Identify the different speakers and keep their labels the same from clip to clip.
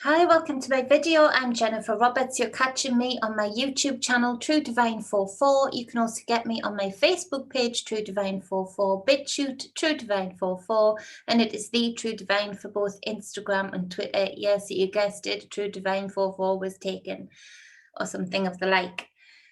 Speaker 1: Hi, welcome to my video. I'm Jennifer Roberts. You're catching me on my YouTube channel, True Divine 44. You can also get me on my Facebook page, True Divine 44, Bitchute, True Divine 44, and it is the True Divine for both Instagram and Twitter. Yes, you guessed it, True Divine 44 was taken, or something of the like.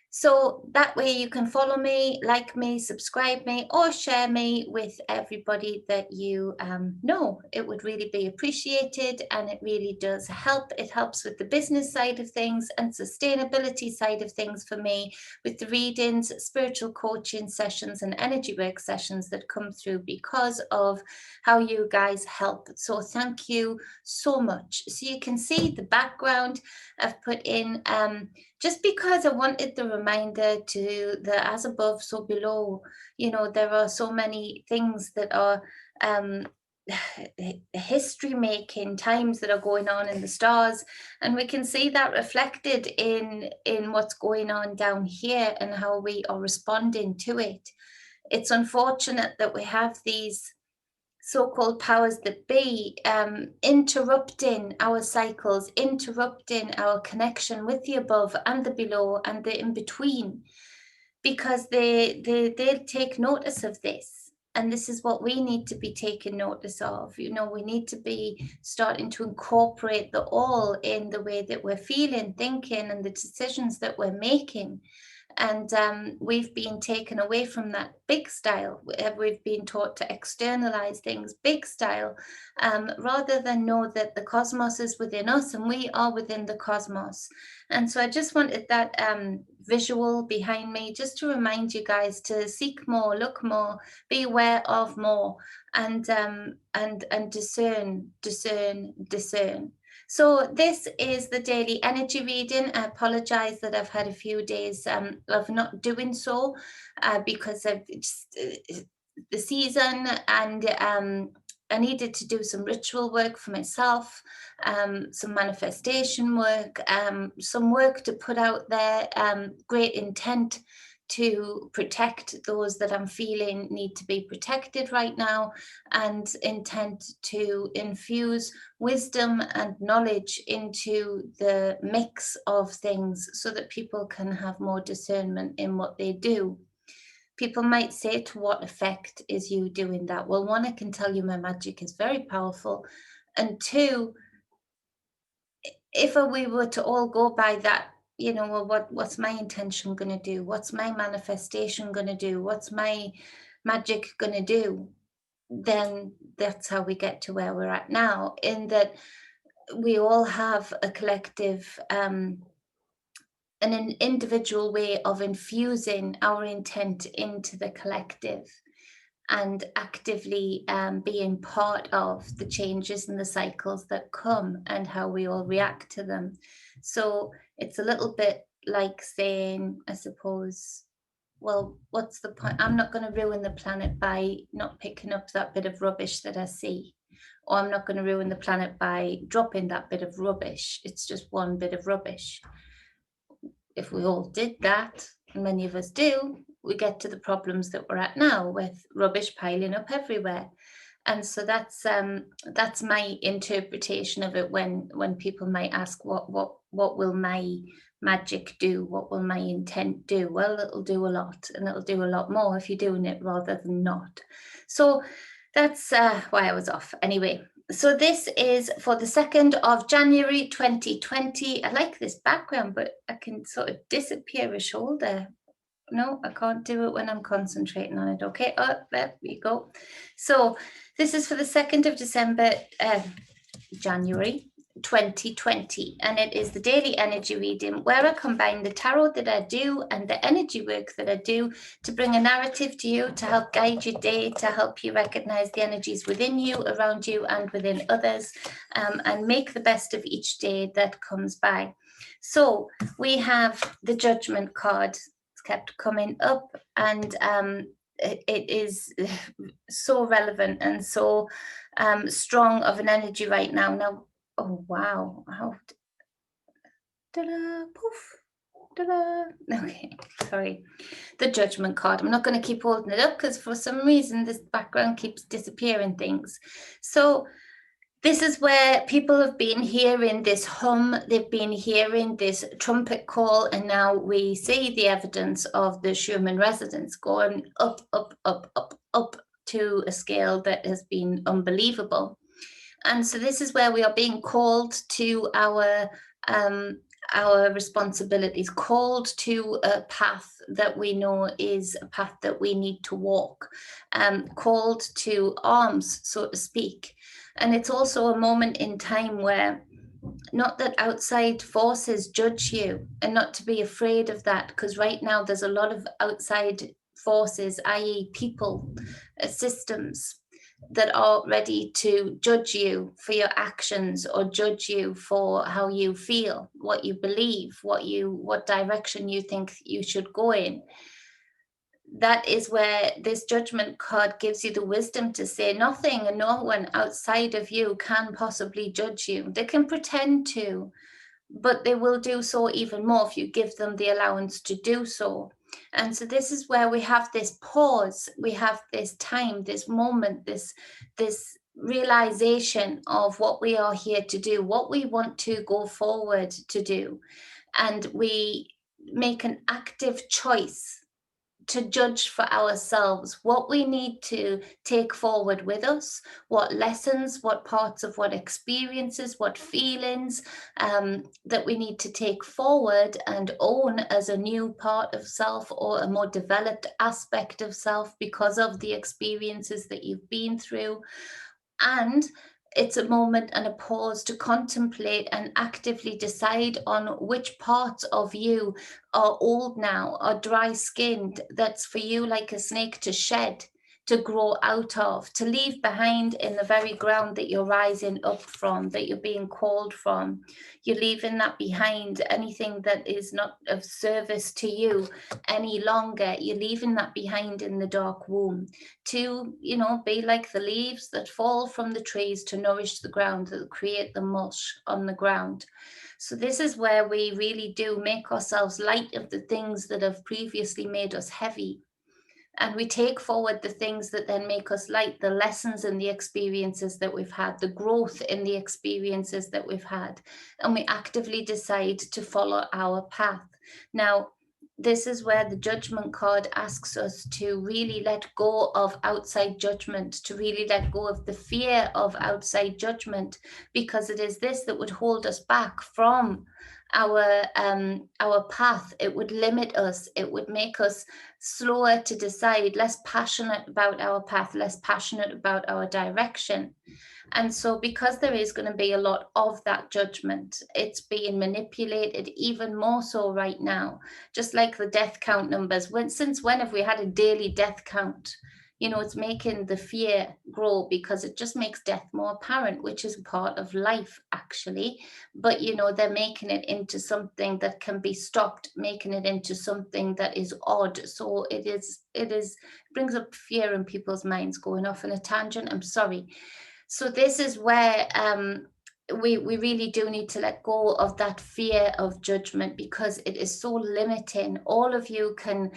Speaker 1: So that way you can follow me, like me, subscribe me, or share me with everybody that you know. It would really be appreciated, and it really does help. It helps with the business side of things and sustainability side of things for me, with the readings, spiritual coaching sessions, and energy work sessions that come through because of how you guys help. So thank you so much. So you can see the background I've put in just because I wanted the reminder to the as above, so below. You know, there are so many things that are history making times that are going on in the stars, and we can see that reflected in what's going on down here and how we are responding to it. It's unfortunate that we have these so-called powers that be interrupting our cycles, interrupting our connection with the above and the below and the in-between, because they take notice of this. And this is what we need to be taking notice of. You know, we need to be starting to incorporate the all in the way that we're feeling, thinking, and the decisions that we're making. And we've been taken away from that big style. We've been taught to externalize things big style, rather than know that the cosmos is within us and we are within the cosmos. And so I just wanted that visual behind me just to remind you guys to seek more, look more, be aware of more, and discern. So this is the daily energy reading. I apologize that I've had a few days of not doing so because of just, the season, and I needed to do some ritual work for myself, some manifestation work, some work to put out there, great intent to protect those that I'm feeling need to be protected right now, and intent to infuse wisdom and knowledge into the mix of things so that people can have more discernment in what they do. People might say, to what effect is you doing that? Well, one, I can tell you my magic is very powerful. And two, if we were to all go by that, you know, well, what's my intention going to do? What's my manifestation going to do? What's my magic going to do? Then that's how we get to where we're at now, in that we all have a collective, an individual way of infusing our intent into the collective, and actively being part of the changes and the cycles that come and how we all react to them. So it's a little bit like saying, I suppose, well, what's the point? I'm not going to ruin the planet by not picking up that bit of rubbish that I see. Or I'm not going to ruin the planet by dropping that bit of rubbish. It's just one bit of rubbish. If we all did that, and many of us do, we get to the problems that we're at now, with rubbish piling up everywhere. And so that's my interpretation of it. When people might ask, what will my magic do? What will my intent do? Well, it'll do a lot, and it'll do a lot more if you're doing it rather than not. So that's why I was off anyway. So this is for the 2nd of January 2020. I like this background, but I can sort of disappear a shoulder. No, I can't do it when I'm concentrating on it. Okay, oh, there we go. So this is for the 2nd of December, January 2020, and it is the daily energy reading, where I combine the tarot that I do and the energy work that I do to bring a narrative to you, to help guide your day, to help you recognize the energies within you, around you, and within others, and make the best of each day that comes by. So we have the Judgment card. It's kept coming up, and it is so relevant and so strong of an energy right now. Now, oh wow, how ta-da, poof, ta-da. Okay, sorry. The Judgment card. I'm not going to keep holding it up because for some reason this background keeps disappearing things. So This is where people have been hearing this hum, they've been hearing this trumpet call, and now we see the evidence of the Schumann resonance going up, up, up, up, up to a scale that has been unbelievable. And so this is where we are being called to our responsibilities, called to a path that we know is a path that we need to walk, called to arms, so to speak. And it's also a moment in time where, not that outside forces judge you, and not to be afraid of that, because right now there's a lot of outside forces, i.e. people, systems, that are ready to judge you for your actions, or judge you for how you feel, what you believe, what direction you think you should go in. That is where this judgment card gives you the wisdom to say nothing and no one outside of you can possibly judge you. They can pretend to, but they will do so even more if you give them the allowance to do so. And so this is where we have this pause, we have this time, this moment, this realization of what we are here to do, what we want to go forward to do. And we make an active choice to judge for ourselves what we need to take forward with us, what lessons, what parts of what experiences, what feelings that we need to take forward and own as a new part of self, or a more developed aspect of self because of the experiences that you've been through. And it's a moment and a pause to contemplate and actively decide on which parts of you are old now, are dry skinned, that's for you like a snake to shed, to grow out of, to leave behind in the very ground that you're rising up from, that you're being called from. You're leaving that behind. Anything that is not of service to you any longer, you're leaving that behind in the dark womb, to, be like the leaves that fall from the trees to nourish the ground, that create the mulch on the ground. So this is where we really do make ourselves light of the things that have previously made us heavy. And we take forward the things that then make us light, the lessons and the experiences that we've had, the growth in the experiences that we've had. And we actively decide to follow our path. Now, this is where the judgment card asks us to really let go of outside judgment, to really let go of the fear of outside judgment, because it is this that would hold us back from our path. It would limit us. It would make us slower to decide, less passionate about our path, less passionate about our direction. And so because there is going to be a lot of that judgment, it's being manipulated even more so right now. Just like the death count numbers. Since when have we had a daily death count? It's making the fear grow, because it just makes death more apparent, which is part of life, actually. But, they're making it into something that can be stopped, making it into something that is odd. So it brings up fear in people's minds. Going off on a tangent, I'm sorry. So this is where we really do need to let go of that fear of judgment, because it is so limiting. All of you can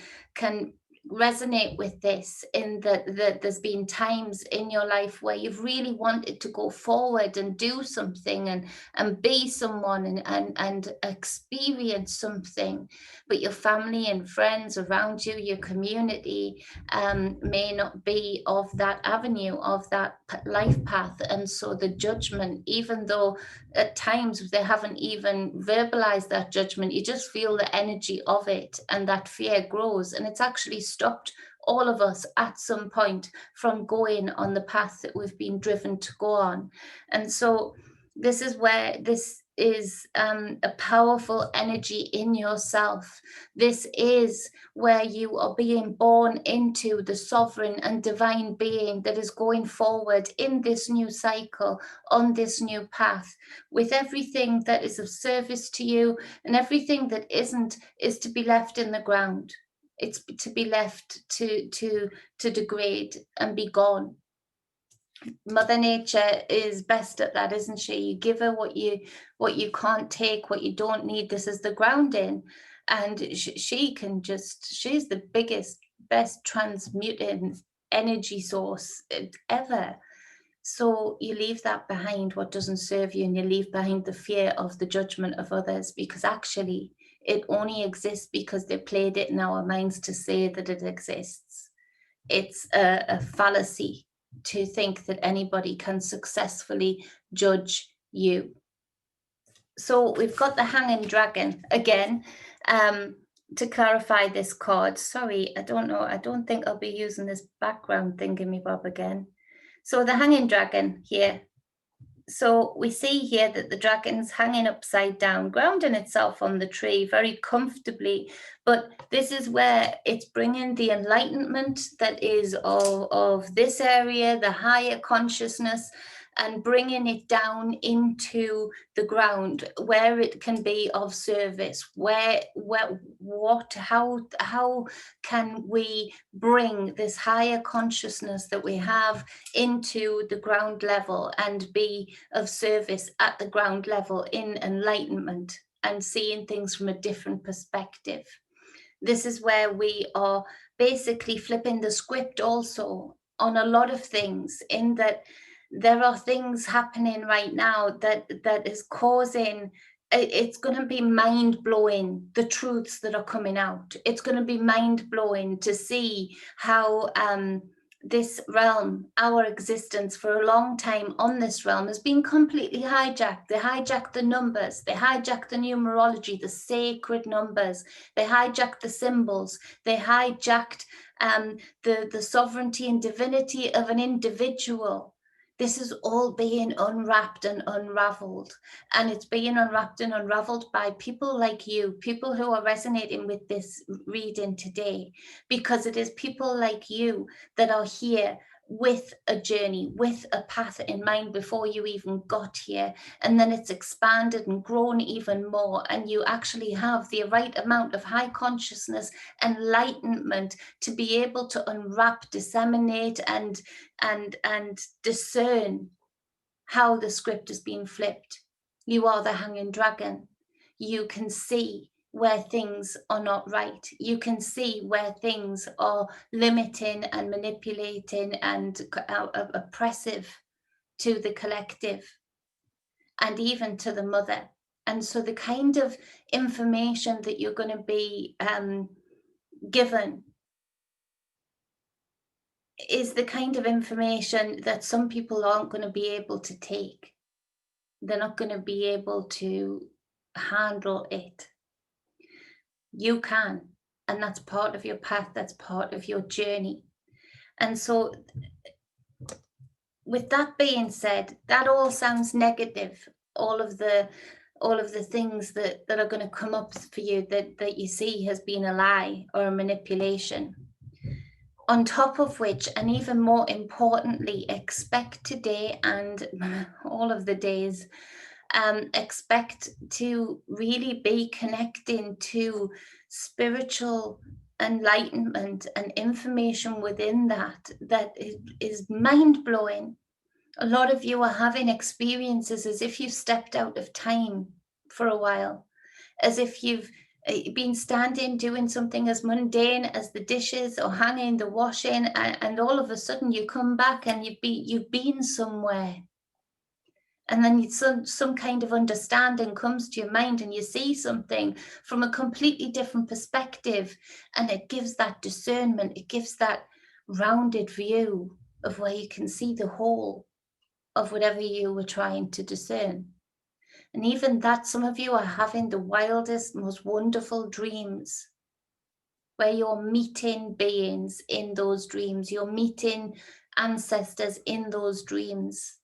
Speaker 1: resonate with this, in that there's been times in your life where you've really wanted to go forward and do something and be someone and experience something, but your family and friends around you, your community, may not be of that avenue, of that life path. And so the judgment, even though at times they haven't even verbalized that judgment, you just feel the energy of it, and that fear grows, and it's actually stopped all of us at some point from going on the path that we've been driven to go on. And so this is where this is a powerful energy in yourself. This is where you are being born into the sovereign and divine being that is going forward in this new cycle, on this new path, with everything that is of service to you, and everything that isn't is to be left in the ground. It's to be left to degrade and be gone. Mother Nature is best at that, isn't she? You give her what you can't take, what you don't need. This is the grounding, and she's the biggest, best transmuting energy source ever. So you leave that behind, what doesn't serve you, and you leave behind the fear of the judgment of others, because actually it only exists because they played it in our minds to say that it exists. It's a fallacy to think that anybody can successfully judge you. So we've got the Hanging Dragon again. To clarify this card, sorry, I don't think I'll be using this background thingamabob again. So the Hanging Dragon here. So we see here that the dragon's hanging upside down, grounding itself on the tree very comfortably. But this is where it's bringing the enlightenment that is of this area, the higher consciousness, and bringing it down into the ground where it can be of service. How can we bring this higher consciousness that we have into the ground level and be of service at the ground level in enlightenment and seeing things from a different perspective? This is where we are basically flipping the script also on a lot of things, in that there are things happening right now that is causing, it's going to be mind-blowing, the truths that are coming out. It's going to be mind-blowing to see how this realm, our existence for a long time on this realm, has been completely hijacked. They hijacked the numbers, they hijacked the numerology, the sacred numbers, they hijacked the symbols, they hijacked the sovereignty and divinity of an individual. This is all being unwrapped and unraveled, and it's being unwrapped and unraveled by people like you, people who are resonating with this reading today, because it is people like you that are here with a journey, with a path in mind before you even got here, and then it's expanded and grown even more, and you actually have the right amount of high consciousness, enlightenment to be able to unwrap, disseminate, and discern how the script has been flipped. You are the Hanging Dragon. You can see where things are not right. You can see where things are limiting and manipulating and oppressive to the collective and even to the mother. And so the kind of information that you're going to be given is the kind of information that some people aren't going to be able to take. They're not going to be able to handle it. You can, and that's part of your path, that's part of your journey. And so with that being said, that all sounds negative, all of the things that are going to come up for you that you see has been a lie or a manipulation. On top of which, and even more importantly, expect today and all of the days, expect to really be connecting to spiritual enlightenment and information within that is mind-blowing. A lot of you are having experiences as if you've stepped out of time for a while, as if you've been standing doing something as mundane as the dishes or hanging the washing, and all of a sudden you come back and you've been somewhere, and then some kind of understanding comes to your mind and you see something from a completely different perspective, and it gives that discernment, it gives that rounded view of where you can see the whole of whatever you were trying to discern. And even that, some of you are having the wildest, most wonderful dreams where you're meeting beings in those dreams, you're meeting ancestors in those dreams.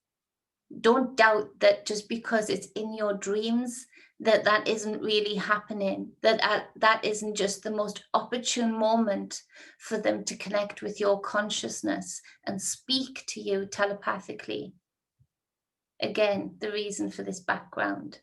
Speaker 1: Don't doubt that just because it's in your dreams that isn't really happening, that isn't just the most opportune moment for them to connect with your consciousness and speak to you telepathically. Again, the reason for this background.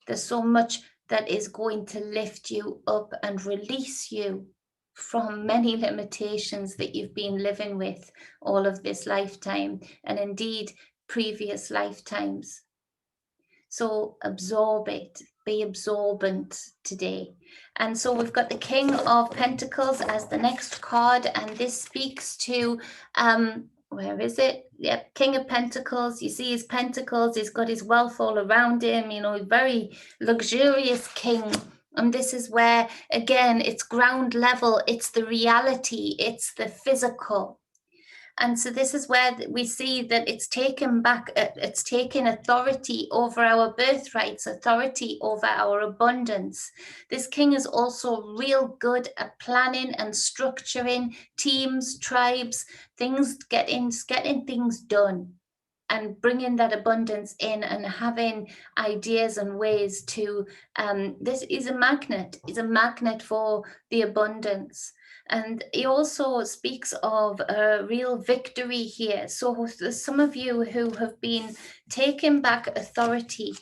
Speaker 1: There's so much that is going to lift you up and release you from many limitations that you've been living with all of this lifetime, and indeed previous lifetimes. So absorb it, be absorbent today. And so we've got the King of Pentacles as the next card, and this speaks to where is it? Yep, King of Pentacles. You see his pentacles, he's got his wealth all around him, you know, very luxurious king. And this is where, again, it's ground level, it's the reality, it's the physical. And so this is where we see that it's taken back, it's taken authority over our birthrights, authority over our abundance. This king is also real good at planning and structuring teams, tribes, things, getting things done and bringing that abundance in and having ideas and ways to, this is a magnet, for the abundance. And he also speaks of a real victory here. So there's some of you who have been taking back authority.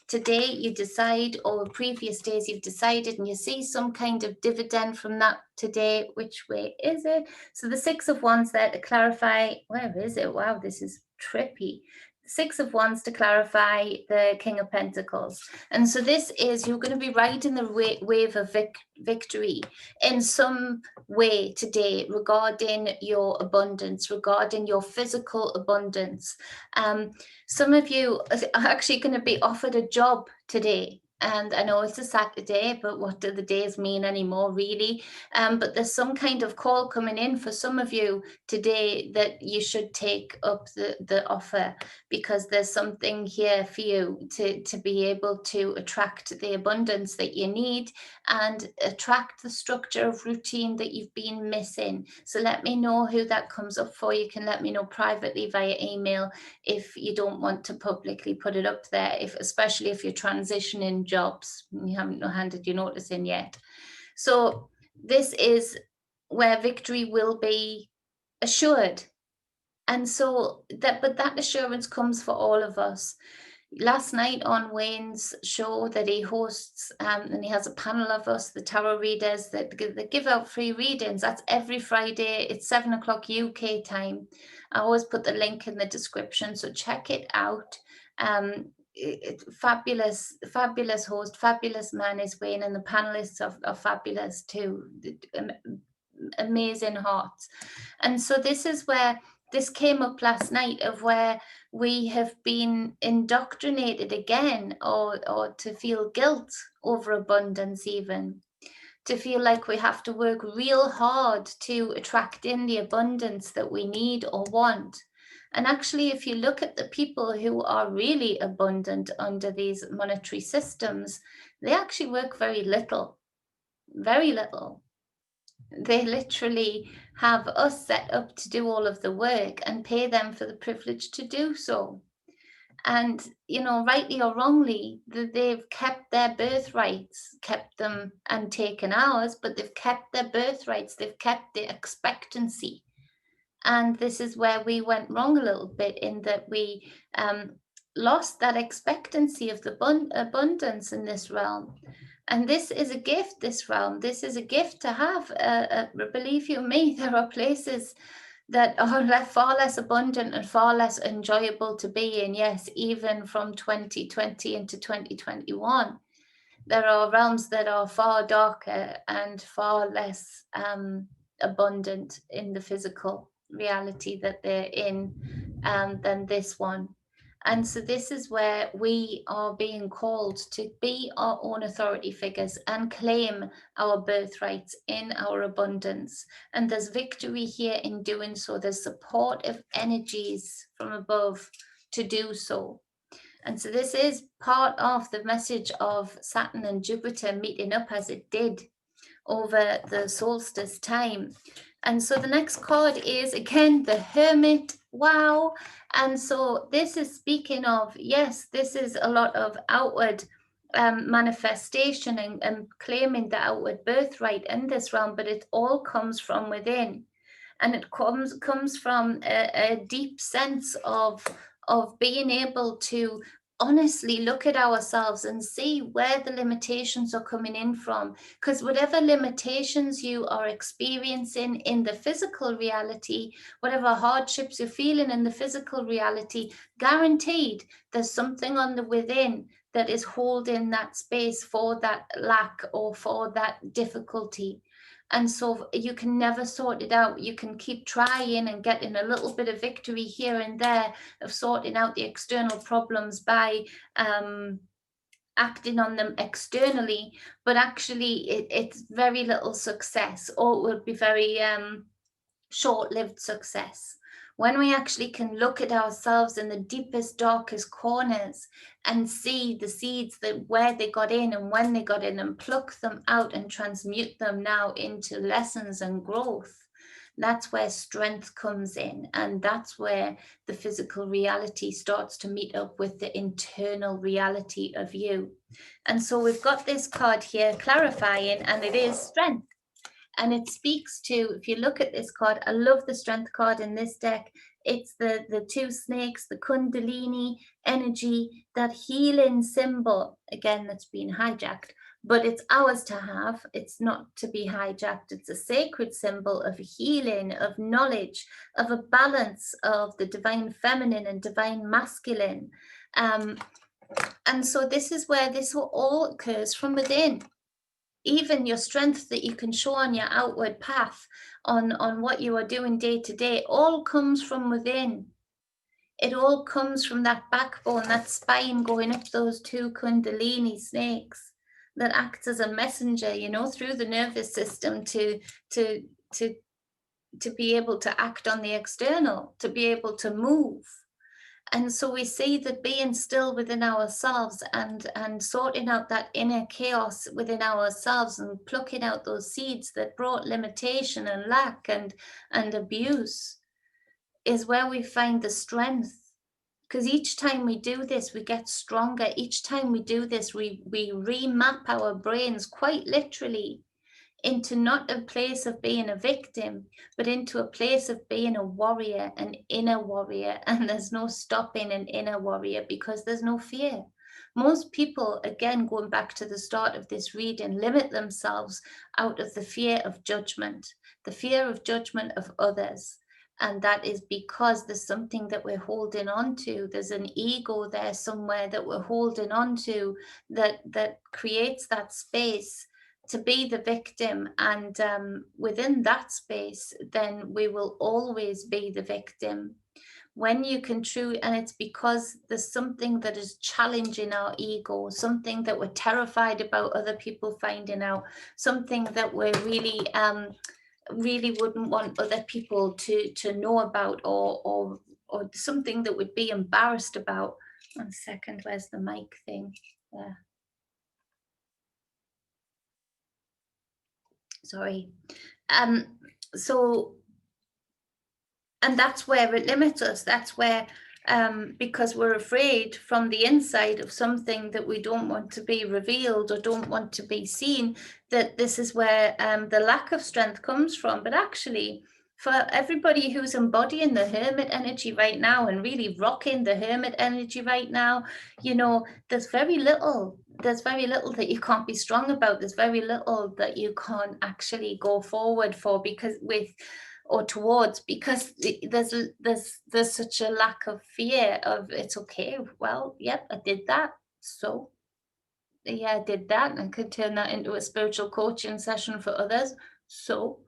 Speaker 1: Today you decide, or previous days you've decided, and you see some kind of dividend from that today. Which way is it? So the Six of Wands there to clarify, where is it? Wow, this is trippy. Six of Wands to clarify the King of Pentacles. And so this is, you're going to be riding the wave of victory in some way today regarding your abundance, regarding your physical abundance. Some of you are actually going to be offered a job today. And I know it's a Saturday, but what do the days mean anymore, really? But there's some kind of call coming in for some of you today that you should take up the offer, because there's something here for you to be able to attract the abundance that you need and attract the structure of routine that you've been missing. So let me know who that comes up for. You can let me know privately via email if you don't want to publicly put it up there, especially if you're transitioning jobs and you haven't handed your notice in yet. So this is where victory will be assured. And so that assurance comes for all of us. Last night on Wayne's show that he hosts, and he has a panel of us, the tarot readers, that give out free readings. That's every Friday. It's 7 o'clock UK time. I always put the link in the description, so check it out. Fabulous host, fabulous man is Wayne, and the panelists are fabulous too. Amazing hearts. And so this is where this came up last night, of where we have been indoctrinated again, or to feel guilt over abundance, even to feel like we have to work real hard to attract in the abundance that we need or want. And actually, if you look at the people who are really abundant under these monetary systems, they actually work very little. They literally have us set up to do all of the work and pay them for the privilege to do so. And, you know, rightly or wrongly, they've kept their birthrights, kept them and taken ours, but they've kept their birthrights, they've kept the expectancy. And this is where we went wrong a little bit, in that we lost that expectancy of the abundance in this realm. And this is a gift, this realm. This is a gift to have. Believe you me, there are places that are far less abundant and far less enjoyable to be in. Yes, even from 2020 into 2021. There are realms that are far darker and far less abundant in the physical reality that they're in than this one. And so this is where we are being called to be our own authority figures and claim our birthrights in our abundance. And there's victory here in doing so. There's supportive energies from above to do so. And so this is part of the message of Saturn and Jupiter meeting up as it did over the solstice time. And so the next card is, again, the Hermit. Wow. And so this is speaking of, yes, this is a lot of outward manifestation and claiming the outward birthright in this realm, but it all comes from within. And it comes from a deep sense of being able to honestly look at ourselves and see where the limitations are coming in from. Because whatever limitations you are experiencing in the physical reality, whatever hardships you're feeling in the physical reality, guaranteed there's something on the within that is holding that space for that lack or for that difficulty. And so you can never sort it out. You can keep trying and getting a little bit of victory here and there of sorting out the external problems by acting on them externally, but actually it's very little success, or it will be very short-lived success. When we actually can look at ourselves in the deepest, darkest corners and see the seeds, that where they got in and when they got in, and pluck them out and transmute them now into lessons and growth, that's where strength comes in. And that's where the physical reality starts to meet up with the internal reality of you. And so we've got this card here clarifying, and it is strength. And it speaks to, if you look at this card, I love the strength card in this deck. It's the two snakes, the Kundalini energy, that healing symbol, again, that's been hijacked, but it's ours to have. It's not to be hijacked. It's a sacred symbol of healing, of knowledge, of a balance of the divine feminine and divine masculine. And so this is where this all occurs from within. Even your strength that you can show on your outward path, on what you are doing day to day, all comes from within. It all comes from that backbone, that spine going up those two Kundalini snakes that acts as a messenger, through the nervous system to be able to act on the external, to be able to move. And so we see that being still within ourselves and sorting out that inner chaos within ourselves and plucking out those seeds that brought limitation and lack and abuse is where we find the strength. Because each time we do this, we get stronger. Each time we do this, we remap our brains quite literally into not a place of being a victim, but into a place of being a warrior, an inner warrior. And there's no stopping an inner warrior because there's no fear. Most people, again, going back to the start of this reading, limit themselves out of the fear of judgment of others. And that is because there's something that we're holding on to. There's an ego there somewhere that we're holding on to that creates that space to be the victim. And within that space, then we will always be the victim. When you can and it's because there's something that is challenging our ego, something that we're terrified about other people finding out, something that we're really wouldn't want other people to know about, or something that would be embarrassed about. 1 second, where's the mic thing? There. Sorry. So, and that's where it limits us. That's where, because we're afraid from the inside of something that we don't want to be revealed or don't want to be seen, that this is where the lack of strength comes from. But actually, for everybody who's embodying the Hermit energy right now and really rocking the Hermit energy right now, there's very little that you can't be strong about. There's very little that you can't actually go forward for, because there's such a lack of fear of, it's okay, well, yep, I did that, so yeah, I did that, and I could turn that into a spiritual coaching session for others. So,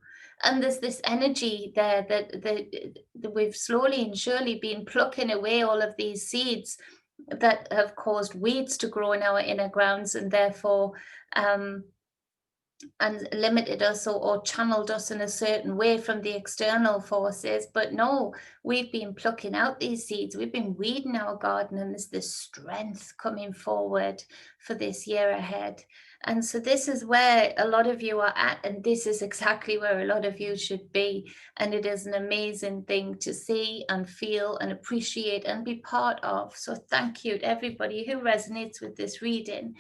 Speaker 1: and there's this energy there that we've slowly and surely been plucking away all of these seeds that have caused weeds to grow in our inner grounds, and therefore and limited us or channeled us in a certain way from the external forces. But no, we've been plucking out these seeds. We've been weeding our garden, and there's this strength coming forward for this year ahead. And so this is where a lot of you are at, and this is exactly where a lot of you should be. And it is an amazing thing to see and feel and appreciate and be part of. So thank you to everybody who resonates with this reading.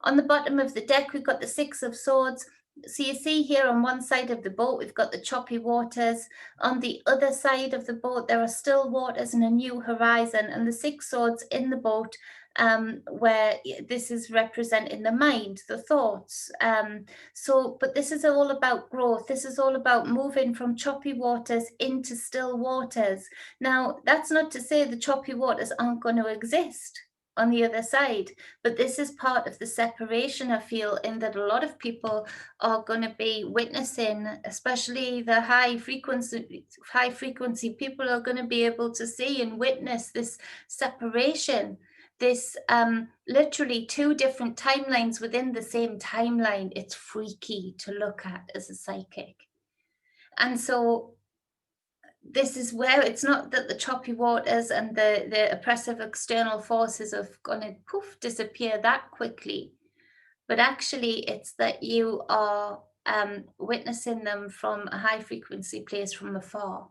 Speaker 1: On the bottom of the deck, we've got the Six of Swords. So you see here on one side of the boat, we've got the choppy waters. On the other side of the boat, there are still waters and a new horizon. And the Six Swords in the boat, where this is representing the mind, the thoughts. But this is all about growth. This is all about moving from choppy waters into still waters. Now, that's not to say the choppy waters aren't going to exist. on the other side. But this is part of the separation, I feel, in that a lot of people are going to be witnessing, especially the high frequency people are going to be able to see and witness this separation, this literally two different timelines within the same timeline. It's freaky to look at as a psychic. And so this is where it's not that the choppy waters and the oppressive external forces are going to poof disappear that quickly, but actually it's that you are witnessing them from a high frequency place from afar.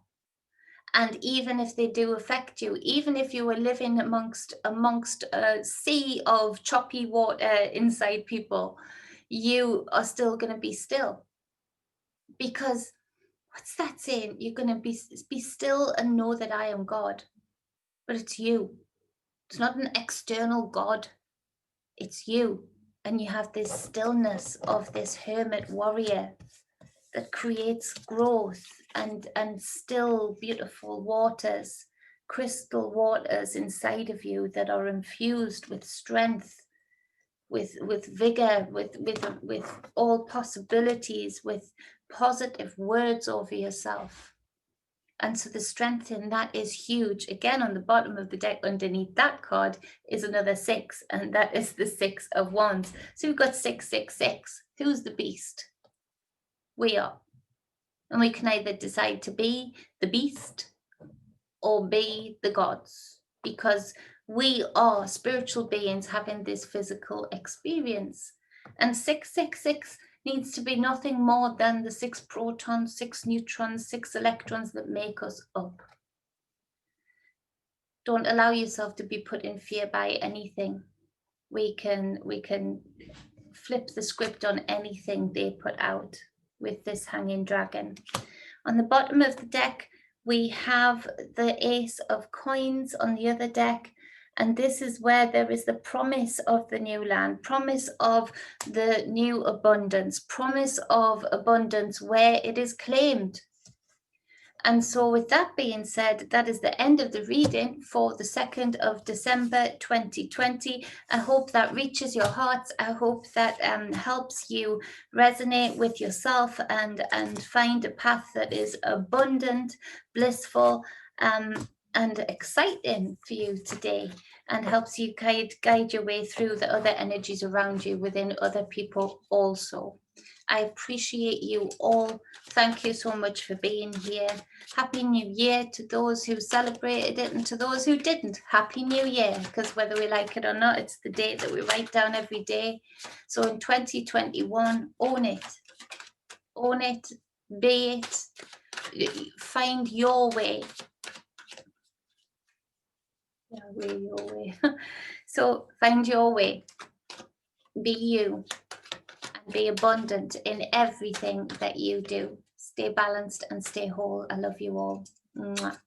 Speaker 1: And even if they do affect you, even if you were living amongst a sea of choppy water inside people, you are still going to be still. Because what's that saying? You're going to be still and know that I am God. But it's you. It's not an external God. It's you. And you have this stillness of this hermit warrior that creates growth and still beautiful waters, crystal waters inside of you that are infused with strength, with vigor, with all possibilities, with positive words over yourself. And so the strength in that is huge. Again, on the bottom of the deck underneath that card is another 6, and that is the 6 of Wands. So we've got 666. Who's the beast? We are. And we can either decide to be the beast or be the gods, because we are spiritual beings having this physical experience. And 666 needs to be nothing more than the 6 protons, 6 neutrons, 6 electrons that make us up. Don't allow yourself to be put in fear by anything. We can flip the script on anything they put out with this hanging dragon. On the bottom of the deck, we have the Ace of Coins on the other deck. And this is where there is the promise of the new land, promise of the new abundance, promise of abundance where it is claimed. And so with that being said, that is the end of the reading for the 2nd of December 2020. I hope that reaches your hearts. I hope that helps you resonate with yourself and find a path that is abundant, blissful, and exciting for you today, and helps you guide your way through the other energies around you within other people also. I appreciate you all. Thank you so much for being here. Happy New Year to those who celebrated it, and to those who didn't. Happy New Year, because whether we like it or not, it's the date that we write down every day. So in 2021, own it. Own it, be it, find your way. Your way. So find your way. Be you. Be abundant in everything that you do. Stay balanced and stay whole. I love you all. Mwah.